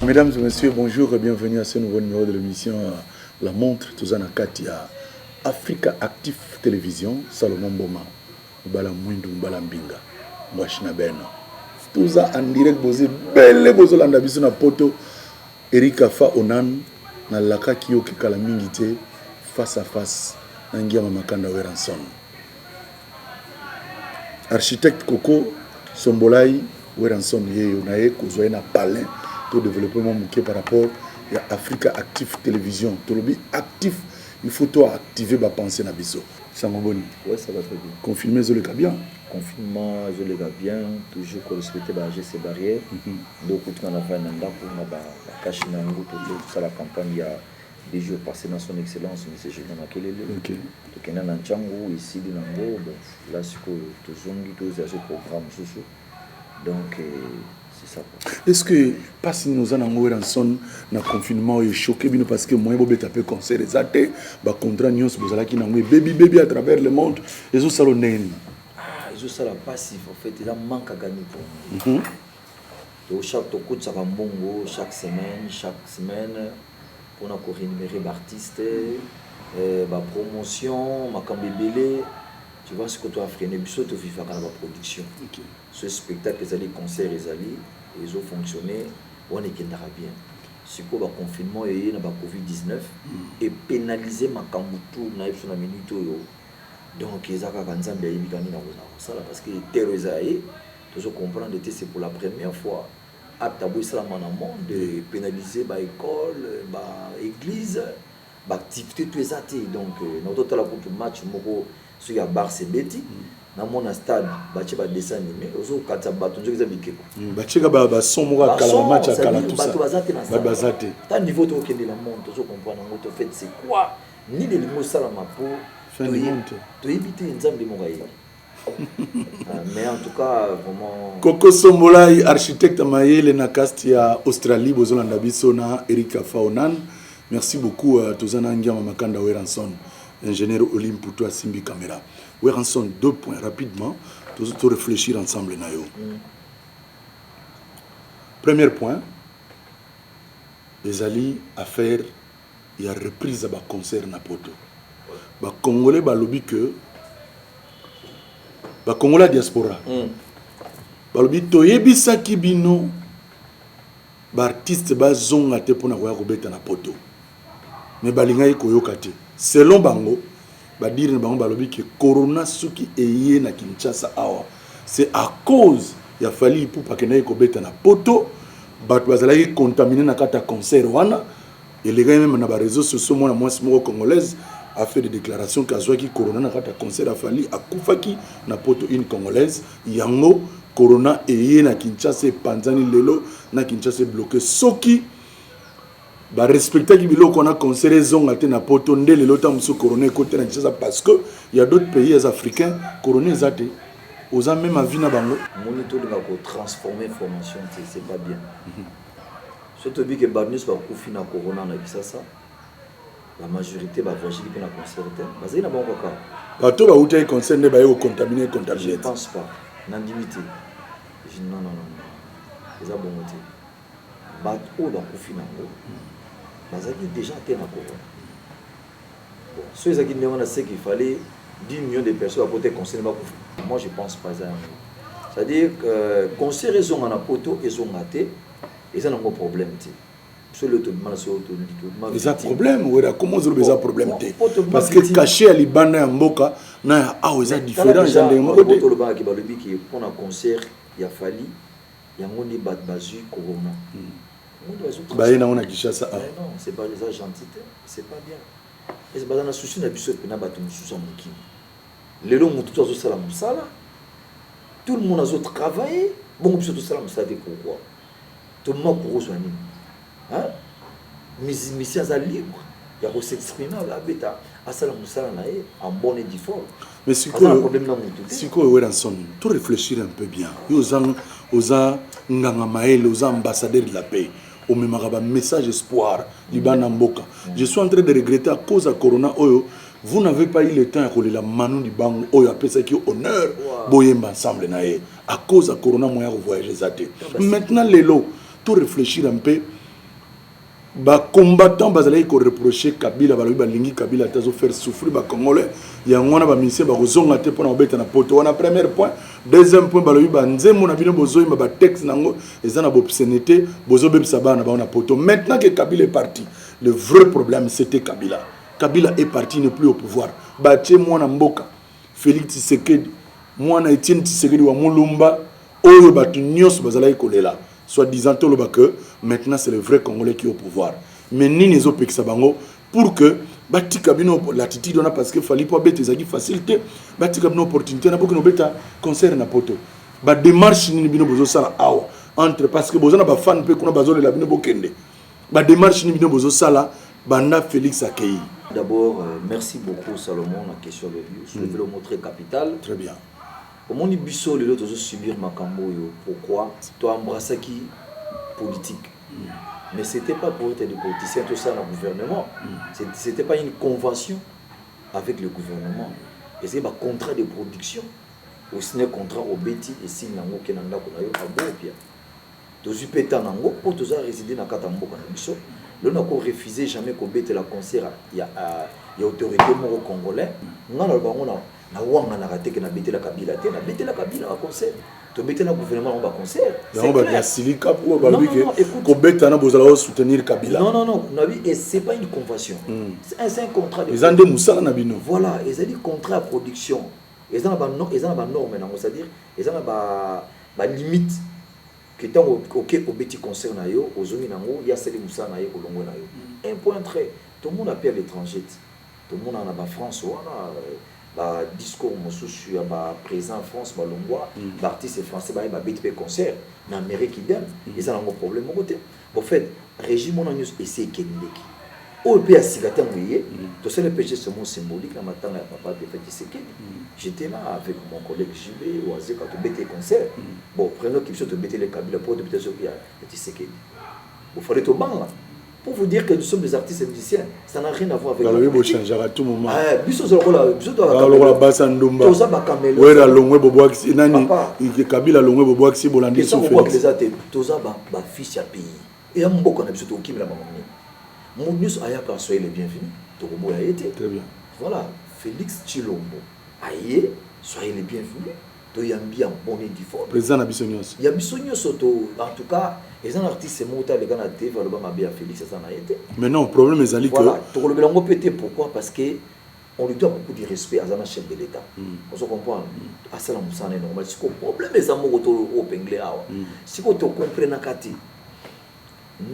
Mesdames et messieurs, bonjour et bienvenue à ce nouveau numéro de l'émission La Montre Tozana Katia Africa Active Télévision Salomon Boma Mbala Mwindu Mbala Mbinga Mwashina Beno Touza en direct boze belle bozolanda biso na poto Erika Fa Onan na laka kiyoki kala mingite face à face na ngia Makanda Weranson. Architecte Coco Sombolai Weranson yeyo na ye kozwa na palin to développement mouké par rapport à Africa Active Télévision. Tolobi actif, il faut toi activer ma pensée na biso. Ça m'a bon. Ouais, ça va très bien. Confirmer je le cas bien. Confinement, je le gars bien, toujours respecter ces barrières. Donc, tout le monde a fait un mandat pour cacher dans le tout ça la campagne il y a des jours passés dans son excellence, M. Julien Makelele. OK. Donc, il y a un Tchangou ici, de Nango. Là, c'est que tout ce programme, donc, c'est ça. Est-ce que, pas si nous avons un confinement est choqué parce que moi, je vais concert les athées, je contrat news, baby à travers le monde, et ça salon ça la passif en fait il a manque à gagner pour nous. Donc chaque coup ça va bongo chaque semaine on a encore rémunéré d'artistes ma promotion ma cambébélé tu vois ce que tu as freiné biso to vivre dans la production. Ce spectacle les allés concerts les allés ils ont fonctionné on est bien. C'est quoi le confinement et na ba Covid-19 et pénaliser ma kambutu na ipso na minute yo. Donc, ils ont parce que terrorisé, tu comprends, c'est pour la première fois. De pénaliser l'école, l'église, l'activité, tout ça. Donc, notre match, il y a bar c'est Betty. Dans mon stade, il y a des dessins animés. Il y a des bâtons qui sont des mais en tout cas, vraiment. Coco Sombolai, architecte Mayele Nakastia, Australie, Bozolanda Bissona, Erika Faonan. Merci beaucoup à Tozana Ngiama Makanda Weranson, ingénieur Olympe pour toi, Simbi Camera. Weranson, 2 points rapidement, tout réfléchir ensemble. Premier point, les alliés à faire, il y a reprise à un concert na poto. Ba Congolais ba lobby que ba Congolais diaspora ba lobby toyebisa kibino ba artiste ba zonga te pona koya kobeta na poto mais balinga koyoka te selon bango ba dire na bango ba lobby que corona suki eye na Kinshasa awa c'est à cause ya fali pour pa kena kobeta na poto ba bazalaki contaminé na kata concert wana et les gars même na ba réseaux sociaux moi moi congolaise a fait des déclarations qu'Azouaki Corona n'a pas de concert à Fali à Koufaki na poto une congolaise yango Corona et na Kinshasa Panzani lelo na Kinshasa bloqué soki ba respecter ki bilo qu'on a concert zonga te na poto nde lelo ta muso Corona côté na Kinshasa parce que il y a d'autres pays africains Corona zate aux a même avis na bango monito de ko transformer information c'est pas bien surtout que Barnus va koufi na Corona na Kinshasa. La majorité va voyager pour la concerter. Parce qu'il y a bon cas. Bateau va outer concerne ba yo contaminé contagieux. Je ne pense pas. N'indimité. Non. Les a bon côté. Bateau va confinement. Parce qu'il déjà été na corona. Bon, ceux qui demandent ce qu'il fallait 10 millions de personnes à côté concerné ba confinement. Moi je pense pas ça. C'est-à-dire que concert ils ont en poto ils ont raté et ça n'a pas de problème. Les problèmes ou comment ils ont des problèmes parce que caché à Libana Mboka na ah ils ont différents gens de mode le ba qui balobi qui pour un concert il a fallu il y a ngoni bat bazu corona ba ina on a Kinshasa non c'est pas les agentités c'est pas bien et c'est pas dans la souci na biso na bato mususu mukini lelo mutu to sala musala tout le monde a travaillé bon biso to sala musala pourquoi tout le monde pour soigner. Hein? Mission libre, il y a s'exprimer à la bêta, à ça en bonne et fort. Mais si quoi tout réfléchir un peu bien. Aux ambassadeurs de la paix, au même message espoir, Liban Mboka. Je suis en train de regretter à cause de Corona Oyo, vous n'avez pas eu le temps de rouler la manu du bango Oyo appelle ça qui honneur boyemba ensemble naé à cause de Corona moyen voyager zaté. Maintenant les lots tout réfléchir un peu ba combattant bazali ko reprocher Kabila balobi balingi Kabila tazo faire souffrir ba congolais ya ngona ba ministère ba kozonga te pona obeta na poto wana premier point deuxième point balobi ba nzembo na bino bozoyi ba texte nango ezana ba obscénité bozo bebisa bana ba na poto. Maintenant que Kabila est parti, le vrai problème c'était Kabila. Kabila est parti, il n'est plus au pouvoir. Batie mwana mboka Félix Tshisekedi mwana Etienne Tshisekedi wa Mulumba oyo batu nyos bazali kolela soit disant tout le que maintenant c'est le vrai Congolais qui est au pouvoir. Mais ni les autres bango pour que bati kabino l'attitude on a parce que fallait pas bête ezaki facilité bati kabino opportunité na beaucoup no beta concert na poto ba démarche ni bino bozo sala awa entre parce que bozo na ba fan pe kuna bazo la bino bokende ba démarche ni bino bozo sala banda Félix Akei. D'abord merci beaucoup Salomon la question de lui je vais le montrer capital très bien. Au monde biso les autres subir makambo yo pourquoi toi embrasser qui politique mais c'était pas pour être des politiciens tout ça dans le gouvernement c'était pas une convention avec le gouvernement et c'est un contrat de production ou sinon contrat au beti et si nango ke nanda ko na yo abopia to zupeta nango pour to za résider na kata mboka na biso le n'a ko refusé jamais ko bete la concert il y a autorité moko congolais ngana ba ngona na wanga na raté que na bete la Kabila te na bete la Kabila à concert to bete la gouvernement on va concert c'est ba ya silika pour ba lui que ko beta na bozala soutenir Kabila non nabi et c'est pas une convention c'est un contrat de les ande musala na bino voilà ils ont dit contrat de production ils ont ba norme na c'est-à-dire ils ont ba limite que tant OK au beti concert na yo ozongi nango ya seli musala na yo kolongo na yo un point très tout le monde appelle l'étranger tout le monde en a ba France wana ba discours mosusu ya ba présent en France ba longwa ba artiste français ba beti concert na Amérique idem ils ont un problème au côté en fait régime on a news essayer kendeki au pays à Sigata Mouye tout ça le péché ce mot symbolique la matin ya papa de Félix Tshisekedi j'étais là avec mon collègue JB ou Azé quand tu bêtais concert bon prenons qu'il faut te bêter les Kabila pour te bêter sur ya Tshisekedi il fallait au banc là pour vous dire que nous sommes des artistes et musiciens, ça n'a rien à voir avec la politique. Ça changer à tout moment. Biso zola la basa ndomba. Toza bakamelo. Wera longwe bobo aksi nani Kabila longwe bobo aksi bolandi so Félix. Les até toza ba fils ya pays. Et mboko na biso to kimela mamoni. Mounus ayaka soyez les bienvenus. To bobo a été. Très bien. Voilà, Félix Tshilombo. Aye, soyez les bienvenus. To yambi en bonne et difforme. Président na biso nyos. Ya biso nyos to en tout cas les artistes montent les gars na TV va le ba bien Félix ça n'a été. Mais non, le problème est ali que voilà, to le belango pété pourquoi parce que on lui doit beaucoup de respect à un chef de l'État. On se comprend. À ça la moussane est normal. C'est le problème des amours au penglé awa. Si vous te comprenez kati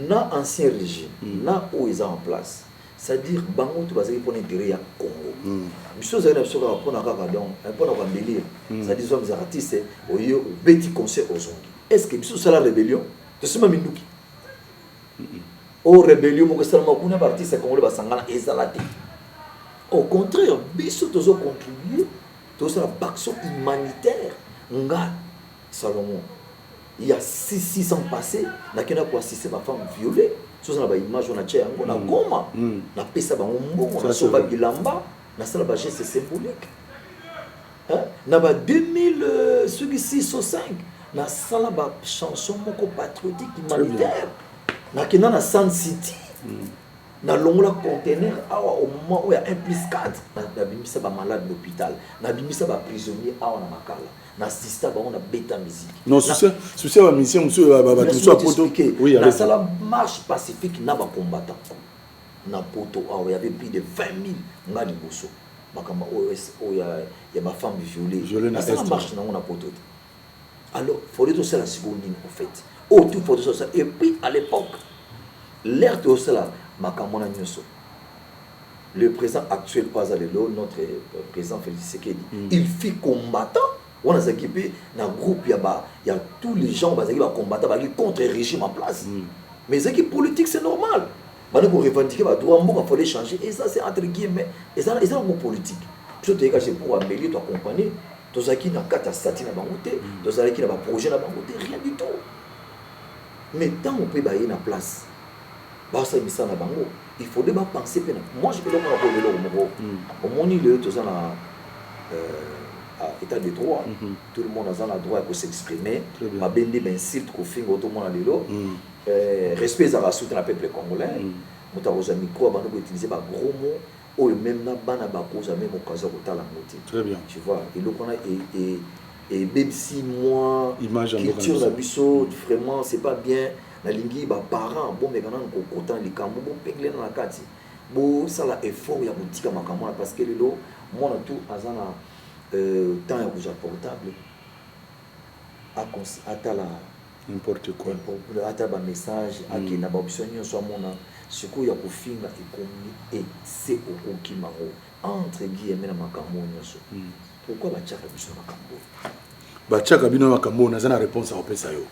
na ancien régime, na où ils sont en place. C'est-à-dire bango tu vas aller pour intérêt à Congo. Biso za na biso ka pona kaka donc pona ka délire. C'est-à-dire les artistes au yo petit conseil aux zongi. Est-ce que biso ça la rébellion? De ce même minduki. Au rébellion mo que ça ma kuna artiste congolais ba sangana ezalate. Au contraire, biso tozo contribuer tozo la action humanitaire. Nga Salomon. Il y a 6 ans passés, na kena ko assister ma femme violée. Soza na ba image on a tia yango na Goma. Na pesa ba mbongo na soba bilamba, na sala ba geste symbolique. Hein? Na ba 2000 6 ou 5, na sala ba chanson moko patriotique humanitaire. Na kena na Sun City. Na longola conteneur awa au moment où il y a 1+4 na bimisa ba malade d'hôpital na bimisa ba prisonnier awa na makala na sista ba on a bêta musique non souci ba mission monsieur ba tout ça poto oui na sala marche pacifique na ba combattant na poto awa il y avait plus de 20 000 ngadi bosso makamba o ya ba femme violée na sala marche na on a poto alors faut dire ça la seconde en fait autour faut dire ça et puis à l'époque l'air de cela makamona nyoso le président actuel Pazalelo notre président Félix Tshisekedi il fit combattant on a équipé dans groupe il y a tous les gens qui va combattre contre le régime en place mais c'est qui politique c'est normal maintenant pour revendiquer ba droit mboka faut les changer et ça c'est entre guillemets et ça mon politique plutôt que c'est pour améliorer ton compagnie tous qui na kata stati na bangoté tous qui na ba projet na bangoté rien du tout mais tant on peut bailler na place il faut d'abord penser. Moi, je peux le dire au moment où le état de droit, tout le monde a le droit de s'exprimer. Ma bende m'insulte qu'au fin tout le monde a respect à soutenir le peuple congolais. Nous avons micro avant de utiliser des gros mots. Ou même na bana bakoza même occasion de la moitié. Très bien. Tu vois, et donc on a et même si moi culture la biso vraiment c'est pas bien la lingi ba parents bon mais quand on content les cambo bon pengle na kati. Bon ça la effort ya boutika makamona parce que lelo moi na tout azana temps ya kuja portable à la n'importe quoi ata ba message aki na ba option nyonso mona siku ya kufinga ikomi et c'est okoki mango entre guillemets na makambo nyonso pourquoi ba tchaka biso makambo ba tchaka bino makambo na zana réponse à opesa yo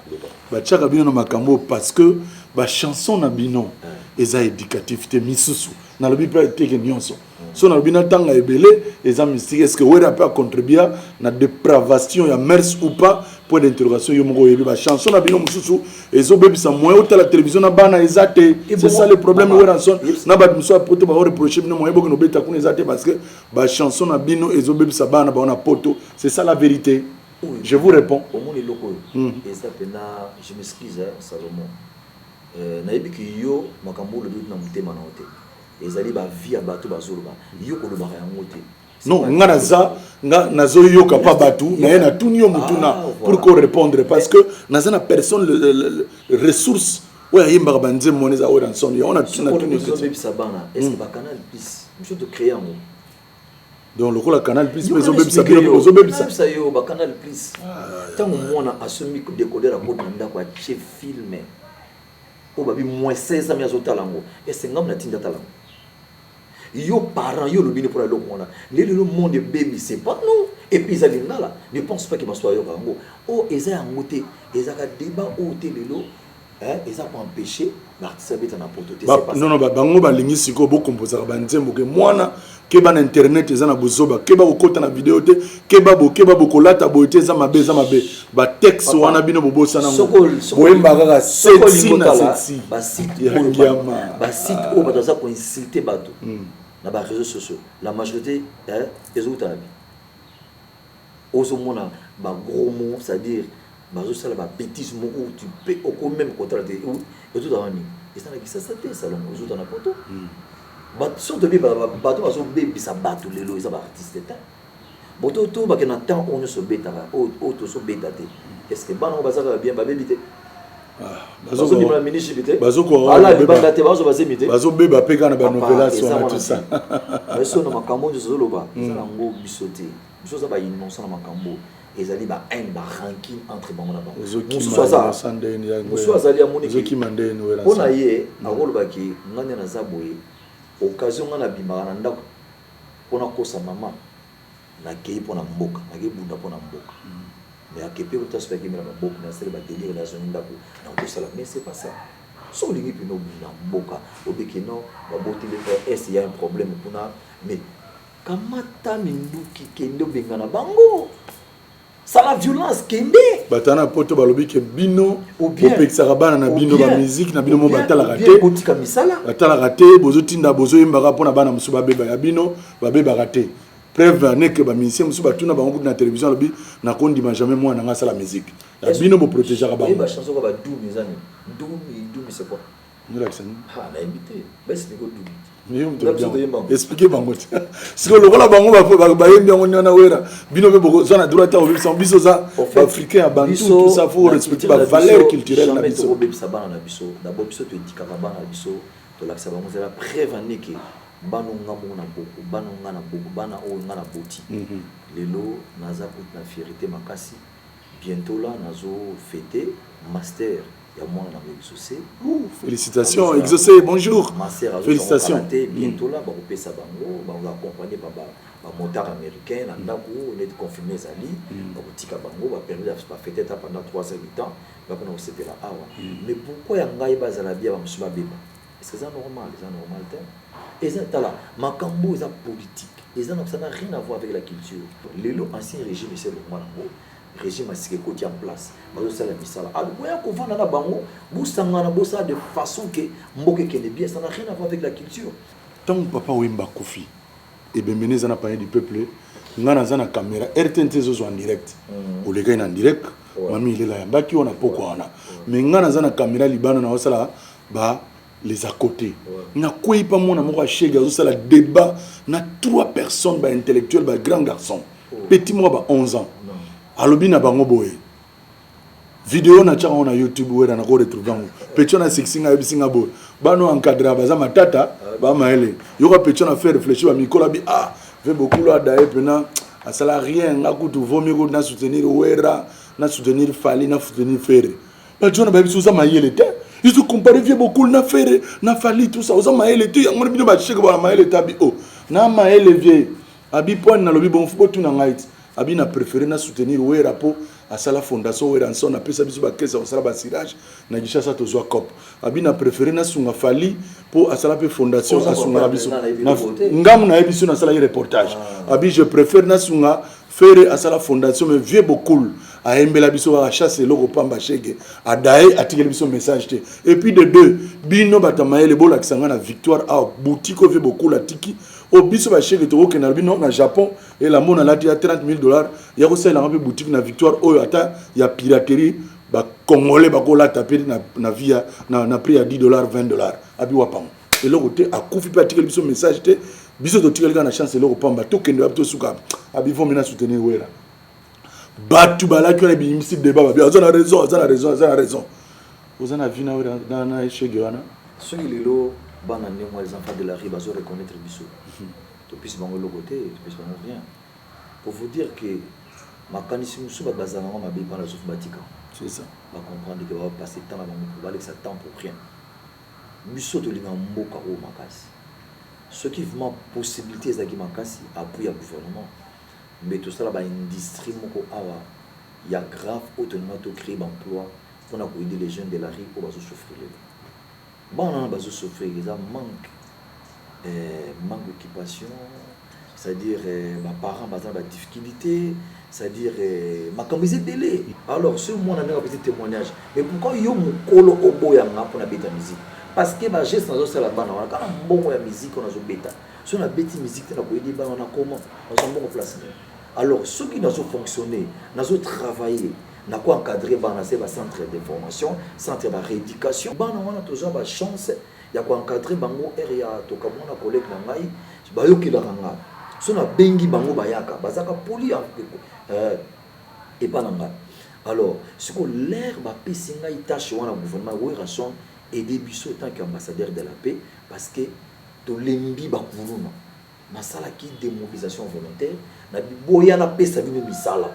ba tchaka bino makambo parce que ba chanson na bino eza éducativité misusu na lobi pra teke nyonso so na lobi na tanga ebele eza mystique est-ce que wera peut contribuer na dépravation ya mers ou pas point d'interrogation yo moko yebi ba chanson na bino mususu ezo bebisa moyo ta la télévision na bana ezate c'est ça le problème wera son na ba muso poto ba reprocher bino moyo boko no beta kuna ezate parce que ba chanson na bino ezo bebisa bana ba na poto c'est ça la vérité. Je vous réponds. Au monde est loco. Et ça je m'excuse Salomon. Naïbi ki yo makambo le but na mutema na hote. Ezali ba vie bato bazoloba. Yo ko lobaka yango te. Non, nga nazo yo ka pa batu, na na tunyo mutuna pour qu'on répondre parce que naza na personne le ressource ouais yimba banze moneza ora son yo on a tuna tunyo que sabana. Est-ce que ba canal plus monsieur de créer yango. Donc le rôle canal plus mais zo bebisa ça yo ba canal plus tant mona asumi ko décoder la mode ndako a che filmer o babi moins 16 ans yazo talango et c'est ngam na tinda talango yo parents yo lobini pour la mona le monde baby c'est pas nous et puis ça lingala ne pense pas que ba soit yo kango o eza ngote eza ka débat o telelo ils ont empêché l'artiste d'être en prototype. Non, bango balingi siko bo composer ba nzembo ke mwana ke ba na internet eza na bozoba ke ba kokota na vidéo te ke ba bo kolata boite eza mabe ba texte wana bino bobosa na ngo boyemba kaka sexy na sexy ba site o ba za ko insulter bato na ba réseaux sociaux la majorité les autres amis ozo mona ba gros mots c'est-à-dire bazo sala ba bêtise où tu peux au même contraté où et tout dans et ça qui ça salon aux autres na poto ba so de ba bato bazo bébé ça bato lelo ça ba artiste ta boto to ba que na temps on se bêta o to so bêta te est-ce que bana baza bien ba bébé te bazo ni la ministre bité bazo ko ala banda te bazo baze mité bazo bébé peka na ba novelation tout ça mais so na makambo de zo loba ça na ngo bisoté biso ça ba innocent na makambo ezali ba un ba ranking entre bango na bango musu azali amoni ki mandeni wela ona ye akoloba ki ngane na zaboye occasion ngana bimaka na ndako pona kosa mama na kei pona mboka na ke bunda pona mboka mais akepe ko taso ki mera mboka na sele ba délire na zone ndako na ko sala mais c'est pas ça so lingi pino bunda mboka obeki no ba boti le est il y a un problème kuna mais kamata minduki kendo bengana bango ça la violence kende batana poto balobi ke bino opekisa bana na bino ba musique na bino mo batala raté botika misala batala raté bozo tinda bozo yembaka pona bana musu ba beba ya bino ba beba raté preuve ne que ba musicien musu batuna bango na télévision lobi na kondima jamais moi na ngasa la musique ya bino bo protéger ba ba chanson ba dou misani dou c'est quoi nous l'accent ah la invité baisse ni go dou expliquez bango si le rôle bango ba yembi ngo nyana wera bino be boko zona droite au biso biso za africain bantu tout ça faut respecter la valeur culturelle na biso ko bebisa bana na biso d'abord biso to etika bana na biso to laksa bango za prévenir que bano ngamo na boko bano ngana boko bana o ngana boti lelo naza pour la fierté makasi bientôt là nazo fêter master. Il y a moins de félicitations, exaucé, bonjour. Félicitations. Bientôt là, on va accompagner par un motard américain, on est confirmé Zali, on va permettre de fêter pendant 3 ans, c'était là. Mais pourquoi il y a un bien est-ce que c'est normal? C'est normal. Et ça là, Makambo est politique. Et ça n'a rien à voir avec la culture. L'ancien régime, c'est le Makambo. Régime a ce côté en place bazo sala misala aboya ko vanda na bango busangana bosa de façon que mboke kene bien ça n'a rien à voir avec la culture tant papa Wemba Kofi et Bemeneza na parler du peuple ngana zana caméra RTNT zo en direct ou les gars en direct mami il est là yambaki on a pourquoi on a mais ngana za na caméra libano na osala ba les à côté na koyi pa mona moko chega zo sala débat na 3 personnes ba intellectuels ba grand garçon petit moi ba 11 ans alobi na bango boye vidéo na tchaka na YouTube wera na ko retrouver ngo petit na sexinga ebisinga boye bano encadrer baza matata ba maele yoko petit na faire réfléchir ba mikola bi fait beaucoup là d'ailleurs pena asala rien nga kutu vomi ko na soutenir wera na soutenir fali na soutenir faire ba jona ba biso za maele te ils ont comparé vieux beaucoup na faire na fali tout ça oza maele te ngona bino ba cheka ba maele tabi na maele vieux abi point na lobi bon football tout na ngait abi na préféré na soutenir wera po asala fondation wera nso na pesa biso ba kesa osala ba cirage na gishasa to zwa cop abi na préféré na sunga fali po asala pe fondation asunga biso na ngamu na ebiso na sala reportage abi je préfère na sunga faire asala fondation mais vieux beaucoup a embela biso a chasser loko pamba chege a dae atikeli biso message te et puis de deux bino batamaele bola kisanga na victoire a boutique vieux beaucoup la tiki au biso ba chege to ke na bino na Japon et la mona la dia $30,000 ya ko sala ngabe boutique na victoire oyo ata ya piraterie ba congolais ba ko la taper na via na prix à $10 $20 abi wapam et loko te a kufi pa atikeli biso message te biso to tikeli na chance loko pamba to kende ba to suka abi vont maintenant soutenir wera batu balaki na bimisi débat ba bien azana raison ozana vina na chege wana ce qui lelo bana ne moi les enfants de la rue bazo reconnaître biso to pisi bango le côté to pisi bango rien pour vous dire que makanisi musu ba bazana ma be pana souf batika c'est ça va comprendre que va passer temps na bango pour aller ça temps pour rien biso to linga mboka o makasi ce qui vraiment possibilité ezaki makasi appui à gouvernement mais tout ça là ba industrie moko awa ya grave autonome to créer d'emploi pour aider les jeunes de la rue pour bazo souffrir bon on a bazo souffrir ils a manque d'occupation c'est-à-dire ma parents bazana ba difficulté c'est-à-dire ma camisé délai alors ce moi on a un petit témoignage mais pourquoi yo mukolo oboyanga pour na beta musique parce que ba geste nazo sala bana wana kana mbongo ya musique on a zo beta so na beti musique na ko aider bana na comment on a mbongo place alors ceux qui nazo fonctionner nazo travailler na ko encadrer bana c'est ba centre de formation centre de rééducation bana wana toujours ba chance ya ko encadrer bango area to ka mona collègue na ngai ba yo kila ranga so na bengi bango bayaka bazaka poli et pas nanga alors ce que l'air ba pesinga itache wana gouvernement oui ration aider biso tant qu'ambassadeur de la paix parce que to lembi ba kuluna masala qui démobilisation volontaire na boya na pesa bino misala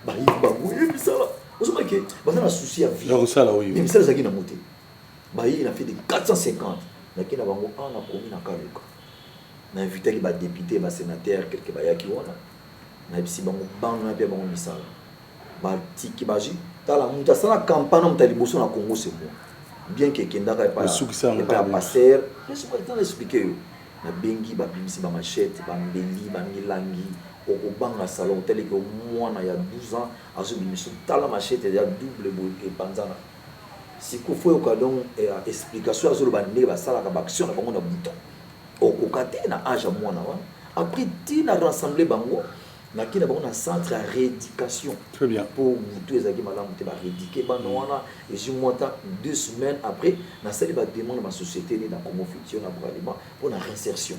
ba yi misala osoma ke bazana souci à vie ça là oui misala zaki na moté ba yi na fait de 450 na kina bango ana komi na kaluka na invité les députés ba sénateur quelque ba yaki wana na bisi bango bango na pe bango misala ba tiki baji tala muta sana campagne mutali boso na Congo c'est bon bien que kendaka pas passer laisse-moi expliquer na bengi ba bimisi ba machette ba mbeli ba milangi au banga salon tel que mwana ya 12 ans azo bimisi tala machette ya double et panzana si ko faut ka donc explication azo ba ndé ba sala ka ba action na bango na bouton au kokate na âge mwana wa après ti na rassembler bango na kina bango na centre à rééducation très bien pour tous les agis malamu te ba rééduquer bana wana et je monta 2 semaines après na sali ba demande ma société ni na Congo Futur na Bralima pour la réinsertion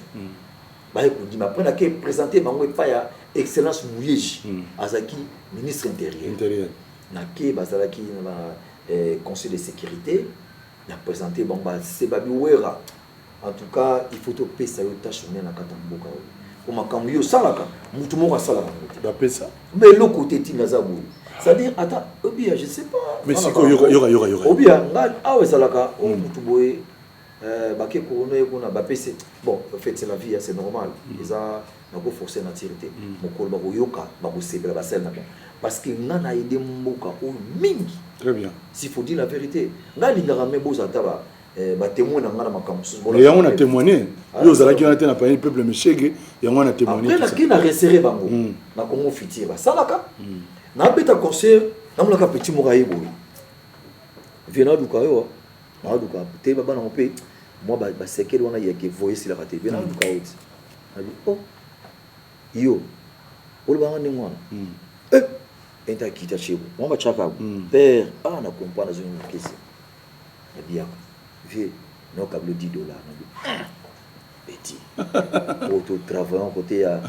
ba écoute après na ke présenter bango pa ya excellence Mouyeji azaki ministre intérieur na ke bazalaki na conseil de sécurité na présenter bango ba Sebabi Wera en tout cas il faut to pesa yo tâche na katamboka pour makambo yo salaka mutu moko salaka ba pesa mais le côté tinazabou c'est-à-dire attends obia je sais pas mais si ko yoka obia ngal awe salaka o mutu boye baké ko no yeko na ba pesa bon en fait c'est la vie c'est normal ils a na ko forcer na tirité mokolo ba ko yoka ba ko sebela ba sel na parce que ngana aide mboka o mingi très bien s'il faut dire la vérité ngali ngara me boza taba ba témoin na ngana makambo et yango na témoigner yo zalaki na te na pa peuple meshege yango na témoigner après na ki na resserrer bango na Congo Futur ba salaka na beta concert na mulaka petit morayibo viena du kayo na du ka te baba na mpe moi ba sekeli wana yake voice la raté viena du kayo ali oh yo ol ba ngani ngwana enta kita chez vous on va chaka père na comprendre dans une question na bien vieux no câble $10 na petit auto travaillant côté à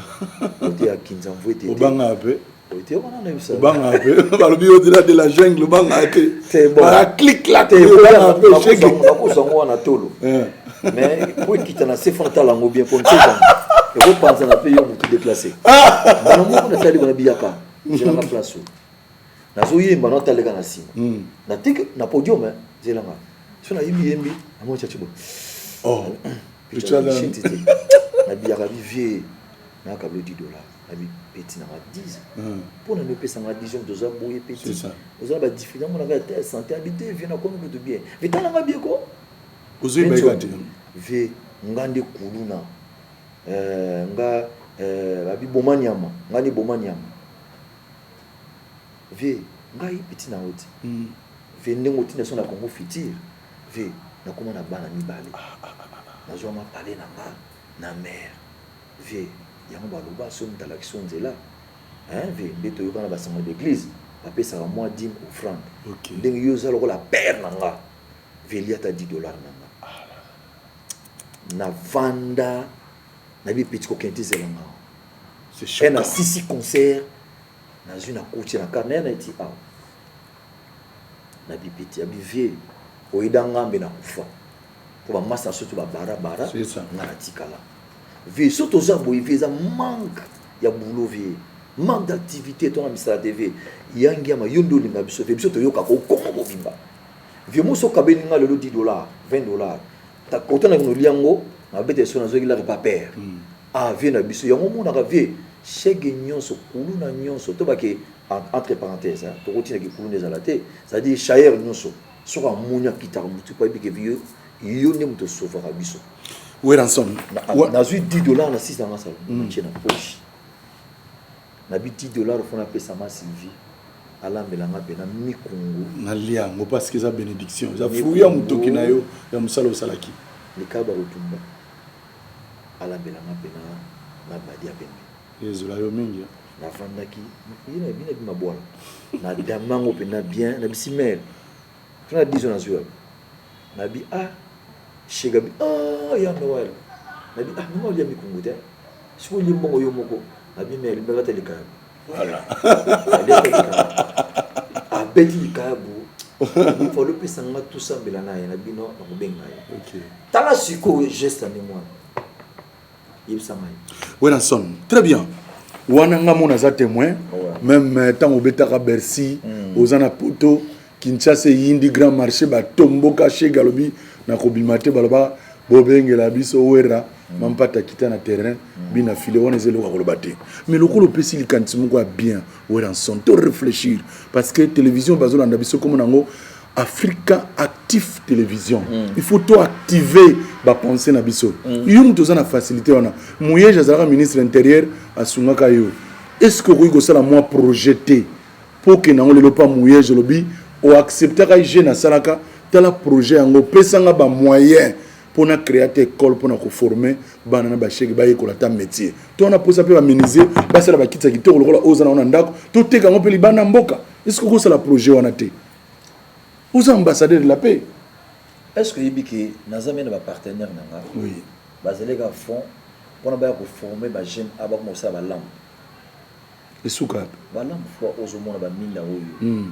15 ans au banga peu côté on a eu ça au banga peu balobi au-delà de la jungle au banga peu c'est bon la clique là t'es au banga peu chez on a tolo mais pour quitter na c'est frontal en bien pour et vous pensez à payer pour déplacer dans le monde na tali na biaka j'ai la place na zoyemba na talega na sima na tek na podium zelanga so na yimbi na mo chachibo putain na biaka vivier na câble $10 na bi petit na 10 pour na me pesa na 10 de za boye petit vous avez différent mon na santé habité vient na comme tout bien vita na bien ko vous avez gâté vie ngande kuluna nga babi bomanyama ngani bomanyama vie ngai petit na oti vie ndengo tina so na Congo fitir vie na koma na bana mibale na zo ma parler na nga na mère vie yango baloba so mtala kisonzela vie mbeto yo kana basanga d'église apesa ka moi 10 offrande ndenge yo za lokola père na nga vie liata $10 na nga na vanda na bi petit kokenti zelanga c'est choquant na 6 concerts na une coach na carnet na ti a na bi petit abi vie oidanga mbe na kufa pour ba massa surtout ba bara c'est ça na tikala vie surtout za boy vie za manque ya boulot vie manque d'activité ton amisa TV yangi ma yondo linga biso biso to yoka ko komo bimba vie moso kabeni nga le $10 $20 ta kotana no liango na bete so na zoki la pas père vie na biso yango mona ka vie chege nyonso kulu na nyonso to ba ke entre parenthèses to rotina ki kulu nezala te ça dit chair nyonso so ka munya kitaro mutu pa bi ke vie yo ne muto sauvera biso ouais ensemble na zui $10 na 6 dans ça na poche na bi $10 fona pesa ma Sylvie alambelanga pe na mikungu na liango parce que ça bénédiction ça fouya mutoki na yo ya musala osalaki likaba rotumba alambelanga pe na badia pembe yezola yo mingi na fandaki ina bina bima bola na damango pe na bien na bisimel tuna 10 na zuwa na bi shega bi ya noel na bi mo lia mikungu te siko limbongo yo moko na bi mel mbela telika voilà abeti likabu il faut le pesa nga tout ça mbela na ya bino na kubenga ya OK tala siko geste ni moi yebsamai ouais ensemble très bien wana nga mona za témoin même tant obetaka Bercy ozana poto Kinshasa yindi grand marché ba tomboka chez Galobi na kobimate baloba bobengela biso wera mampata kita na terrain bina filé on ezelo ka kolobate mais le kolo pesi likanti moko bien wera son to réfléchir parce que télévision bazolanda biso comme nango Africa Active Télévision il faut to activer ba penser na biso yum to na facilité wana mouye jazara ministre intérieur asungaka yo est-ce que vous go la moi projeté pour que nango le pas mouye je lobi ou accepter ka jeune salaka tala projet ngo pesanga ba moyen pour na créer école pour na ko former bana na ba cheki ba école ta métier to na posa pe ba miniser ba sala ba kitsa kitoko lokola ozana ona ndako to teka ngo pe libana mboka est-ce que ko sala projet wana te aux ambassadeurs de la paix est-ce que yibiki nazame na ba partenaire nanga oui bazelega fond pour na ba ko former ba jeune aba ko sa ba lam et souka ba lam fois ozomona ba minda oyo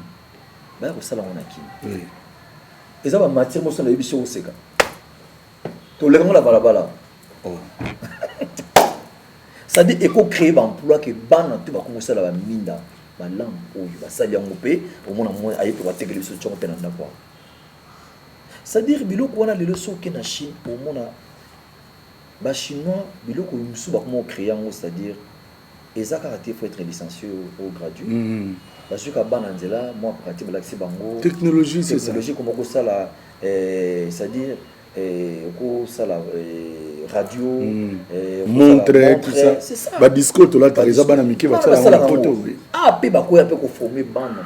ba ko sala ona ki oui eza ba matière moso na yibiso oseka to le la balabala ça dit éco créer ba emploi que bana tu va commencer la ba minda ba lam oyo ba sali yango pe au mona mo ayi to ba tegele biso tshoko pe na ndako ça dire biloko wana le leçon que na Chine au mona ba chinois biloko musu ba comment créer yango c'est à dire ezaka il faut être licencié au gradué parce que bana nzela moi pratique l'accès bango technologie c'est ça technologie comme ça la c'est à dire ko ça la radio montre tout ça c'est ça ba disco to la tarisa bana miki ba ça la photo pe ba ko ya pe ko former bana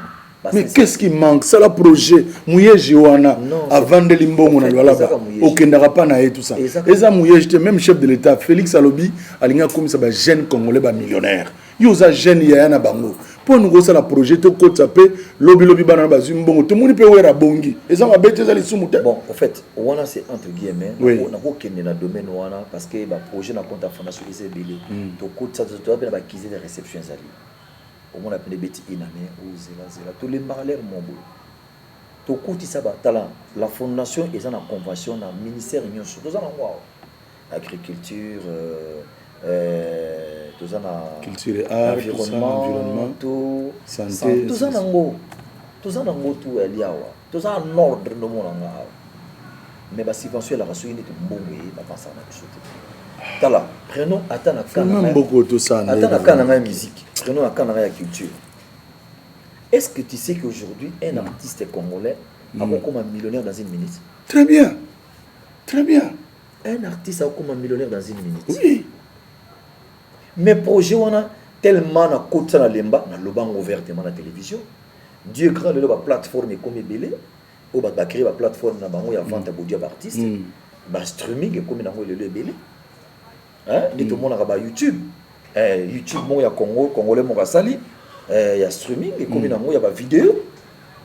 mais qu'est-ce qui manque ça la projet mouyeji wana avant de limbongo na lwala okendaka pa na et tout ça eza mouyeji même chef de l'état Félix Alobi alinga comme ça ba jeune congolais ba millionnaire yoza jeune ya na bango pour nous ça la projet to ko tapé lobby bana bazui mbongo tout monde peut wera bongi et ça va bête ça les soumouté. Bon en fait wana c'est entre guillemets oui. On a ko kende na domaine wana parce que ba projet na compte fondation isebele to ko ça to ba kiser des réceptions ali au moins appelé beti inamé ou zela tous les malheurs mon beau to ko ti ça ba talent la fondation est en convention na ministère union sur tous en agriculture tous en culture et art environnement tout santé tous en ango tout est lié tous en ordre no mon anga mais ba subvention la raison ni mbongo ba penser na bisote tala prenons attends kana beaucoup tout ça attends kana musique prenons la kana la culture. Est-ce que tu sais qu'aujourd'hui un artiste congolais a comme un millionnaire dans une minute? Très bien. Très bien. Un artiste a comme un millionnaire dans une minute. Oui. Mais projet on a tellement na côté na lemba na lobango ouvertement na télévision. Dieu grand le plateforme comme belé ou ba créer ba plateforme na bango ya vente bodia artiste. Ba streaming comme na le belé. Hein, dit tout le monde ba YouTube. YouTube mo ya congolais mo basali ya streaming et comme na mo ya ba vidéo.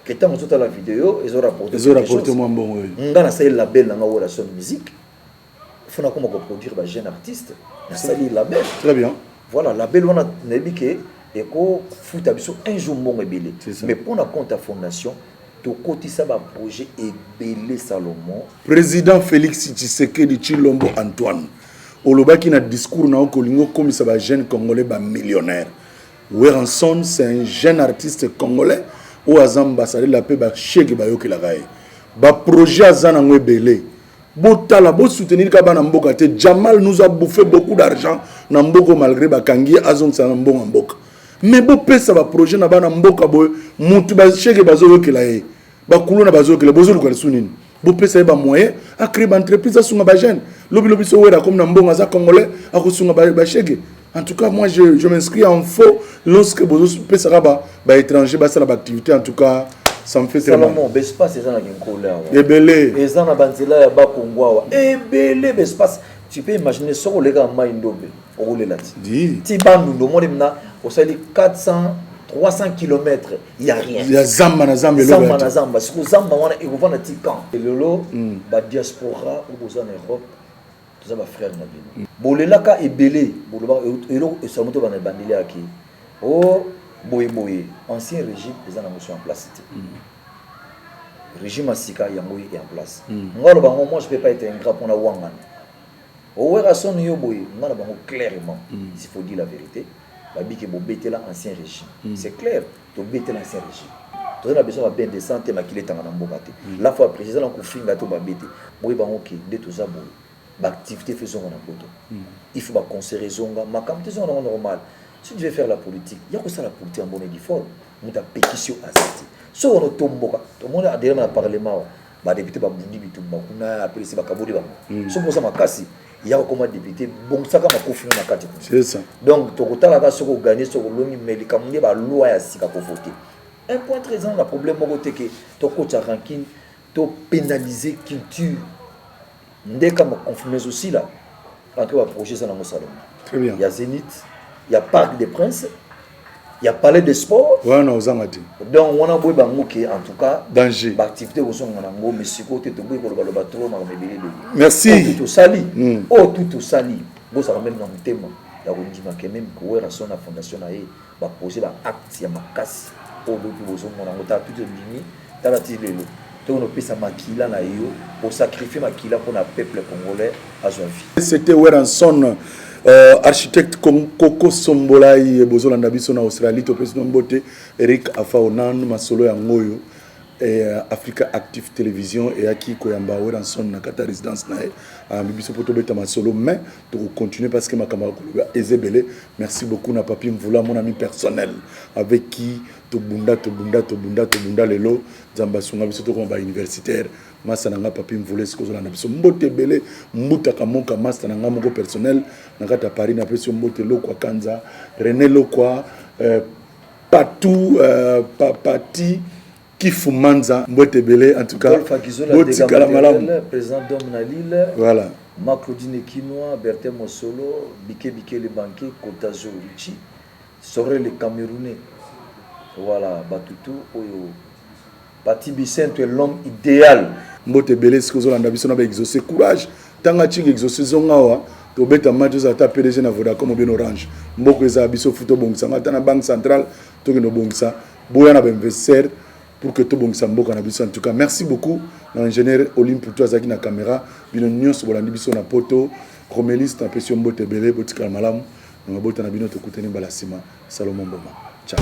Que tant que la vidéo ils ont rapporté moi bon oui. Ngana ça label na nga son musique. Faut na comment produire ba jeune artiste. Na ça label. Très bien. Voilà, la belle on a nebike et ko fout abiso un jour mon belé. Mais pour la compte à fondation, to côté ça ba projet et belé Salomon. Président Félix Tshisekedi Tshilombo Antoine. Olobaki na discours na kolingo comme ça ba jeune congolais ba millionnaire. Weranson c'est un jeune artiste congolais ou azambassadeur la paix ba chèque ba yoki la gaé. Ba projet azana ngwe belé. Botala bo soutenir kabana mboka te Jamal nous a bouffé beaucoup d'argent na mboko malgré bakangi azon sa mbongo mboka mais bo pesa ba projet na bana mboka bo mutu ba cheke bazo yokela ye ba kuluna bazo yokela bozo lukala sunini bo pesa ba moyen a créer ba entreprise asunga ba jeune lobi so wera comme na mbongo za congolais a kusunga ba cheke. En tout cas moi je m'inscris en faux lorsque bozo pesa ba étranger ba sala ba activité en tout cas. Ça me fait très mal. Salomon, l'espace est dans la guincola. Ebele. Et dans la banzela ya ba Kongwa. Ebele l'espace. Tu peux imaginer ce que les gars maindobe au rouler là. Dis. Ti bandu le monde maintenant au sali 400 300 km, il y a rien. Il y a zamba na zamba zamba na zamba. Ce que zamba wana et vont na ti camp. Et lolo ba diaspora ou en Europe. Tout ça ba frère na bino. Bolela ka ebele, boloba et ça moto ba na bandeli aki. Oh boye ancien régime ils en place régime asika yango est en place ngalo bango moi je peux pas être ingrat pour na wangana o wera son yo boye ngalo bango clairement il faut dire la vérité babiki bo betela ancien régime c'est clair to betela ancien régime to na besoin ba bien de santé makile tanga na mboka te la fois président la kufinga to ba bete boye bango ki de to za boye ba activité faisons na poto il faut ba conserver zonga makamte zonga normal. Si tu veux faire la politique, il y a que ça la politique en bonne et due forme. Nous avons pétition à cette. Si on a tomboka, tout le monde a déjà parlement, bah député bah bundi bitumba, on a appelé c'est bakabodi bah. Si on a makasi, il y a comment député, bon ça comme un conflit na kati. C'est ça. Donc tu as la sur gagner sur l'oni mais les camundi bah loi ya sika pour voter. Un point très important, le problème c'est que tu coach à ranking, tu pénaliser culture. Ndeka me confirmer aussi là. Entre le projet ça dans mon salon. Très bien. Il y a Zénith. Il y a Parc des Princes, il y a Palais des Sports. Ouais, non, ça m'a dit. Donc, on a besoin de en tout cas, danger. L'activité au son de mais si côté de merci. Tout sali. Oh, tout sali. Vous savez même dans le thème. Il y a que même que son la fondation a posé l'acte, il y a ma casse. Oh, le besoin de tout de l'uni. Dans la télé. Donc, on peut s'amaquiller là pour sacrifier maquilla pour le peuple congolais à son vie. C'était Weranson. Architecte Koko Sombolai et Bozolanda biso na Australie to president Mbote Eric Afaonan masolo ya ngoyo et Africa Active Télévision et aki koyamba Weranson na kata résidence na a biso poto beta masolo mais to continuer parce que ma camarade Ezebele merci beaucoup na papi Mvula mon ami personnel avec qui to bunda lelo zamba sunga biso to ko ba universitaire masa nanga papi Mvula siko zolanda biso Mbote Bele mbuta kamoka master nanga moko personnel na kata Paris na peso Mbote Lokwa Kanza René Lokwa Patou Papati Kifumanza Mbote Bele en tout cas Boti Kalamalam président d'homme na Lille voilà Maclodine Kinoa Bertin Mosolo Bike le banquier Kotazo Uchi Sorel le Camerounais Voilà, Batutu, Oyo. Bati Bicento est l'homme idéal. Mbote belé ce que vous avez besoin d'exaucer courage. Tant que tu exauces zongawa, tu bête à match à ta PDG na Vodacom bien Orange. Mboko eza biso futo bongsa ngata na banque centrale, to que no bongsa. Boya na investir pour que to bongsa mboka na biso. En tout cas, merci beaucoup l'ingénieur Olim pour toi zaki na caméra. Bino nyos bolandi biso na poto. Romélis na pression mbote belé botika malamu. Na mbote na bino to kuteni balasima. Salomon Boma. Ciao.